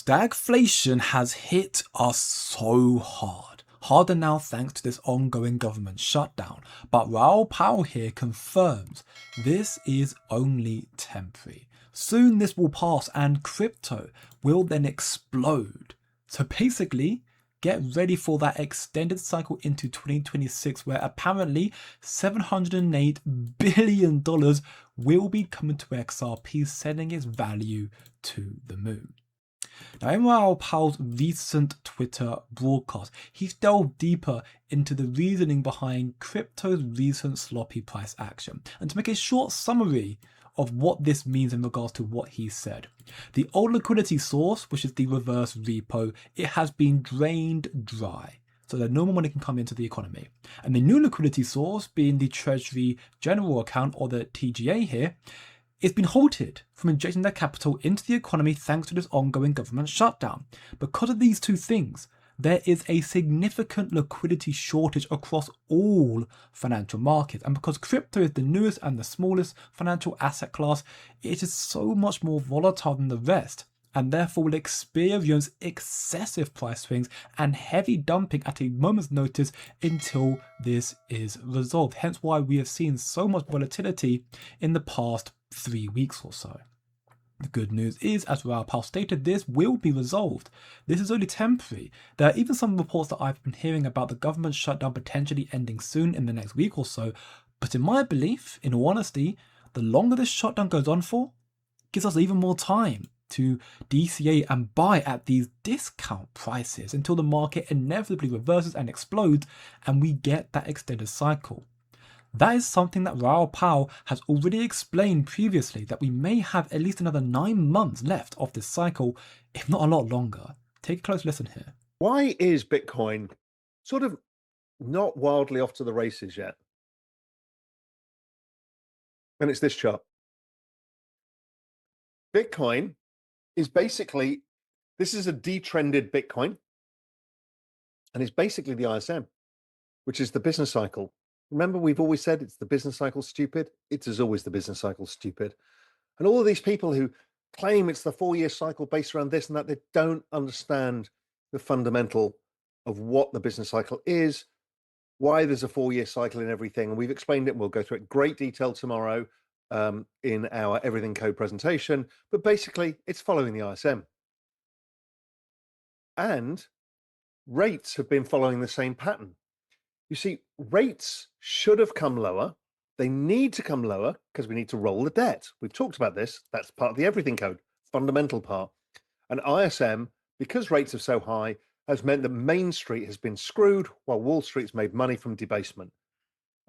Stagflation has hit us so hard. Harder now thanks to this ongoing government shutdown. But Raoul here confirms this is only temporary. Soon this will pass and crypto will then explode. So basically, get ready for that extended cycle into 2026 where apparently $708 billion will be coming to XRP, sending its value to the moon. Now, in Raoul Pal's recent Twitter broadcast, he's delved deeper into the reasoning behind crypto's recent sloppy price action. And to make a short summary of what this means in regards to what he said. The old liquidity source, which is the reverse repo, it has been drained dry, so that no more money can come into the economy. And the new liquidity source, being the Treasury General Account, or the TGA here, it's been halted from injecting their capital into the economy thanks to this ongoing government shutdown. Because of these two things, there is a significant liquidity shortage across all financial markets. And because crypto is the newest and the smallest financial asset class, it is so much more volatile than the rest, and therefore will experience excessive price swings and heavy dumping at a moment's notice until this is resolved. Hence why we have seen so much volatility in the past 3 weeks or so. The good news is, as Raoul stated, this will be resolved. This is only temporary. There are even some reports that I've been hearing about the government shutdown potentially ending soon in the next week or so. But in my belief, in all honesty, the longer this shutdown goes on for, gives us even more time to DCA and buy at these discount prices until the market inevitably reverses and explodes and we get that extended cycle. That is something that Raoul has already explained previously, that we may have at least another 9 months left of this cycle, if not a lot longer. Take a close listen here. Why is Bitcoin sort of not wildly off to the races yet? And it's this chart. Bitcoin is basically, this is a detrended Bitcoin, and it's basically the ISM, which is the business cycle. Remember, we've always said it's the business cycle stupid. It is always the business cycle stupid. And all of these people who claim it's the 4-year cycle based around this and that, they don't understand the fundamental of what the business cycle is, why there's a 4-year cycle in everything. And we've explained it, and we'll go through it in great detail tomorrow in our Everything Code presentation. But basically, it's following the ISM. And rates have been following the same pattern. You see, rates should have come lower. They need to come lower because we need to roll the debt. We've talked about this. That's part of the Everything Code, fundamental part. And ISM, because rates are so high, has meant that Main Street has been screwed while Wall Street's made money from debasement.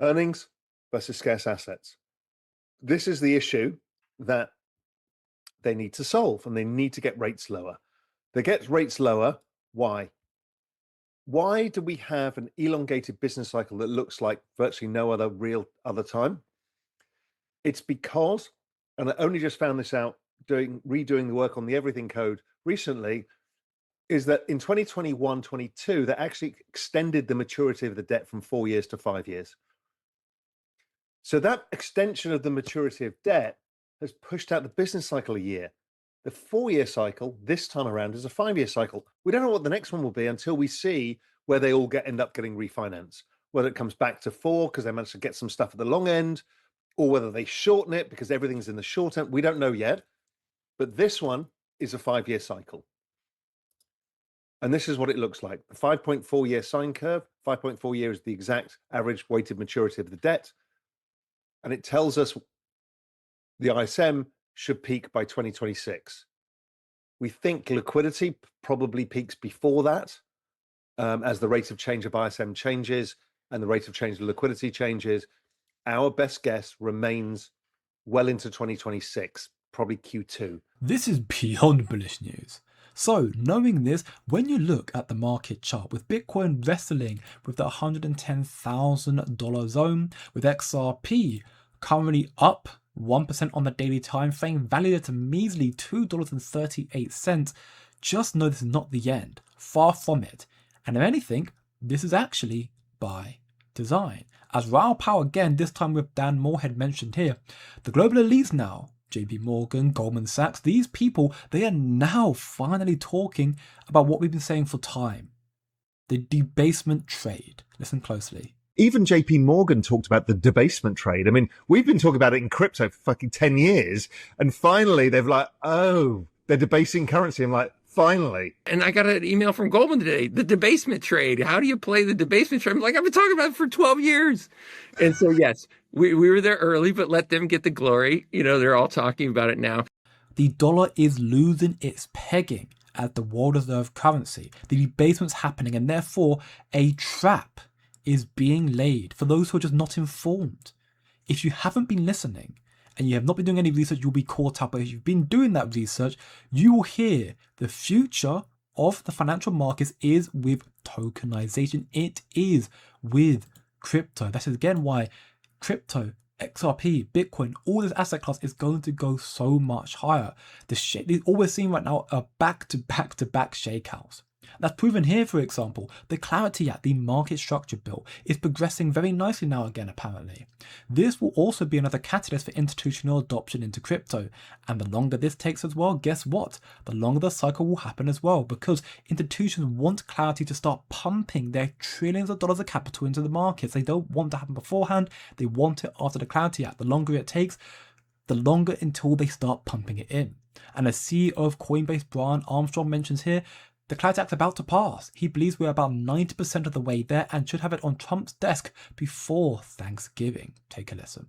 Earnings versus scarce assets. This is the issue that they need to solve, and they need to get rates lower. They get rates lower. Why? Why do we have an elongated business cycle that looks like virtually no other other time? It's because, and I only just found this out redoing the work on the Everything Code recently, is that in 2021-22, they actually extended the maturity of the debt from 4 years to 5 years. So that extension of the maturity of debt has pushed out the business cycle a year. The 4-year cycle this time around is a 5-year cycle. We don't know what the next one will be until we see where they all end up getting refinanced, whether it comes back to 4 because they managed to get some stuff at the long end, or whether they shorten it because everything's in the short end. We don't know yet, but this one is a 5-year cycle. And this is what it looks like. The 5.4-year sine curve, 5.4 years is the exact average weighted maturity of the debt. And it tells us the ISM should peak by 2026. We think liquidity probably peaks before that, as the rate of change of ISM changes and the rate of change of liquidity changes. Our best guess remains well into 2026, probably Q2. This is beyond bullish news. So, knowing this, when you look at the market chart, with Bitcoin wrestling with the $110,000 zone, with XRP currently up 1% on the daily time frame, valued at a measly $2.38, just know this is not the end. Far from it. And if anything, this is actually by design. As Raoul again, this time with Dan Moorhead mentioned here, the global elites now JP Morgan, Goldman Sachs, these people, they are now finally talking about what we've been saying for time. The debasement trade. Listen closely. Even JP Morgan talked about the debasement trade. I mean, we've been talking about it in crypto for fucking 10 years. And finally, they've like, oh, they're debasing currency. I'm like, finally. And I got an email from Goldman today, the debasement trade. How do you play the debasement trade? I'm like, I've been talking about it for 12 years. And so, yes, we were there early, but let them get the glory. You know, they're all talking about it now. The dollar is losing its pegging as the world reserve currency. The debasement's happening, and therefore a trap is being laid for those who are just not informed. If you haven't been listening and you have not been doing any research, you'll be caught up. But if you've been doing that research, you will hear the future of the financial markets is with tokenization. It is with crypto. That is again why crypto, XRP, Bitcoin, all this asset class is going to go so much higher. All we're seeing right now are back-to-back shakeouts. That's proven here, for example. The Clarity Act, the market structure bill, is progressing very nicely now again, apparently. This will also be another catalyst for institutional adoption into crypto. And the longer this takes as well, guess what? The longer the cycle will happen as well, because institutions want clarity to start pumping their trillions of dollars of capital into the markets. They don't want to happen beforehand. They want it after the Clarity Act. The longer it takes, the longer until they start pumping it in. And as CEO of Coinbase, Brian Armstrong, mentions here, the Clarity Act's about to pass. He believes we're about 90% of the way there and should have it on Trump's desk before Thanksgiving. Take a listen.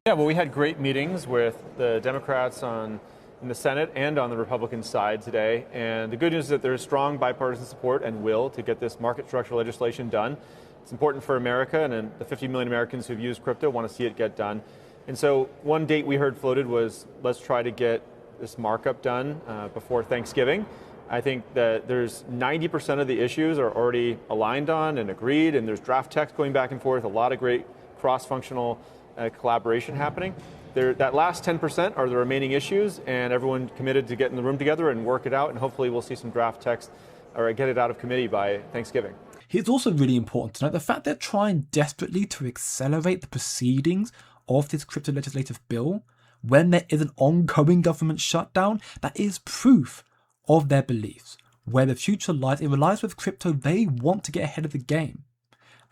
Yeah, well, we had great meetings with the Democrats in the Senate and on the Republican side today. And the good news is that there is strong bipartisan support and will to get this market structure legislation done. It's important for America, and the 50 million Americans who've used crypto want to see it get done. And so one date we heard floated was, let's try to get this markup done before Thanksgiving. I think that there's 90% of the issues are already aligned on and agreed, and there's draft text going back and forth, a lot of great cross-functional collaboration happening. That last 10% are the remaining issues, and everyone committed to get in the room together and work it out, and hopefully we'll see some draft text or get it out of committee by Thanksgiving. It's also really important to note the fact they're trying desperately to accelerate the proceedings of this crypto legislative bill when there is an ongoing government shutdown. That is proof of their beliefs. Where the future lies, it relies with crypto. They want to get ahead of the game.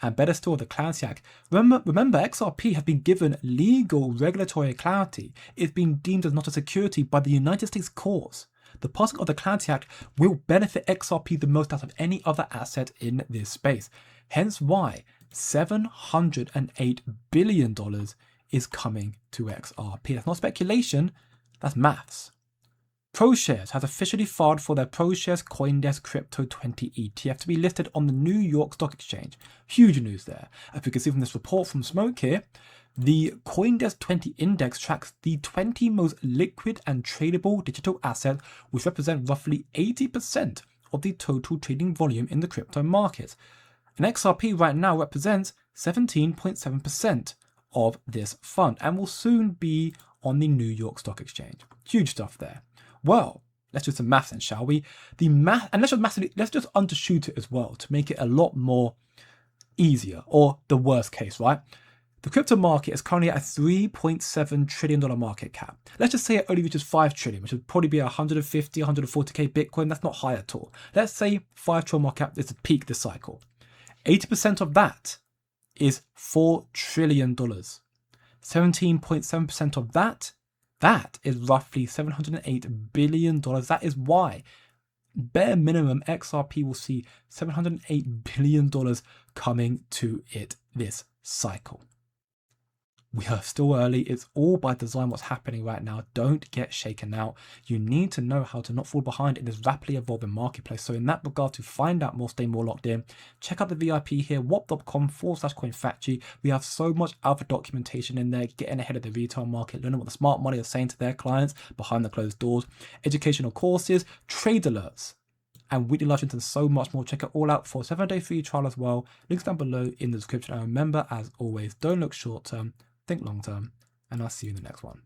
And better still, the Clarity Act. Remember, XRP has been given legal regulatory clarity. It's been deemed as not a security by the United States courts. The passing of the Clarity Act will benefit XRP the most out of any other asset in this space. Hence why $708 billion is coming to XRP. That's not speculation, that's maths. ProShares has officially filed for their ProShares CoinDesk Crypto 20 ETF to be listed on the New York Stock Exchange. Huge news there. As we can see from this report from Smoke here, the CoinDesk 20 index tracks the 20 most liquid and tradable digital assets, which represent roughly 80% of the total trading volume in the crypto market. And XRP right now represents 17.7% of this fund and will soon be on the New York Stock Exchange. Huge stuff there. Well, let's do some maths then, shall we? Let's just undershoot it as well to make it a lot more easier, or the worst case, right? The crypto market is currently at a $3.7 trillion market cap. Let's just say it only reaches $5 trillion, which would probably be 150, 140k Bitcoin. That's not high at all. Let's say $5 trillion market cap is the peak this cycle. 80% of that is $4 trillion. 17.7% of that is roughly $708 billion. That is why, bare minimum, XRP will see $708 billion coming to it this cycle. We are still early. It's all by design what's happening right now. Don't get shaken out. You need to know how to not fall behind in this rapidly evolving marketplace. So in that regard, to find out more, stay more locked in, check out the VIP here, wop.com/coinfactory. We have so much other documentation in there, getting ahead of the retail market, learning what the smart money are saying to their clients behind the closed doors, educational courses, trade alerts, and weekly live streams and so much more. Check it all out for a 7-day free trial as well. Links down below in the description. And remember, as always, don't look short term, think long term, and I'll see you in the next one.